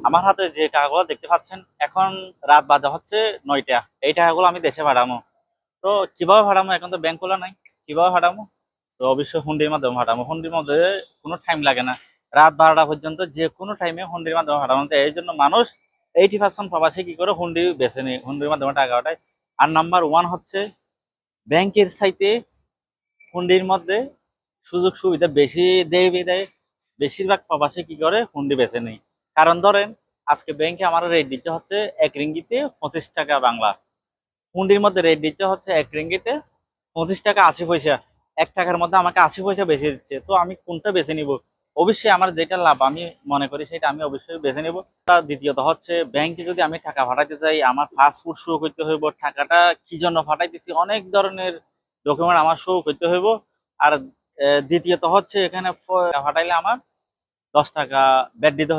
আমার হাতে যে টাকাগুলো দেখতে পাচ্ছেন, এখন রাত বাজে হচ্ছে 9টা। এই টাকাগুলো আমি দেশে পাঠামো। তো কিভাবে পাঠামো? এখন তো ব্যাংক খোলা নাই। কিভাবে পাঠামো? তো অবশ্যই হুন্ডির মাধ্যমে পাঠামো। হুন্ডির মধ্যে কোনো টাইম লাগে না। রাত 12টা পর্যন্ত যে কোনো টাইমে হুন্ডির মাধ্যমে পাঠানো যায়। এই জন্য মানুষ 80% প্রবাসী কি করে হুন্ডি বেছে নেয়, হুন্ডির মাধ্যমে টাকা পাঠায়। আর নাম্বার ওয়ান হচ্ছে ব্যাংকের চাইতে হুন্ডির মধ্যে সুযোগ সুবিধা বেশি দেয় বিধায় বেশিরভাগ প্রবাসী কি করে হুন্ডি বেছে নেই। কারণ ধরেন আজকে ব্যাংকে আমার রেট দিতে হচ্ছে 1 রিঙ্গিতে 25 টাকা বাংলা, হুন্ডির মধ্যে রেট দিতে হচ্ছে 1 রিঙ্গিতে 25 টাকা 80 পয়সা। 1 টাকার মধ্যে আমাকে 80 পয়সা বেশি দিচ্ছে, তো আমি কোনটা বেছে নিব? অবশ্যই আমার যেটা লাভ আমি মনে করি সেটা আমি অবশ্যই বেছে নিব। আর দ্বিতীয়ত হচ্ছে ব্যাংকে যদি আমি টাকা পাঠাতে চাই, আমার পাসপোর্ট শো করতে হইব, টাকাটা কি জন্য পাঠাইতেছি অনেক ধরনের ডকুমেন্ট আমার শো করতে হইব। আর দ্বিতীয়ত হচ্ছে এখানে টাকা পাঠাইলে আমার 10 টাকা ব্যাট দিতে হইব।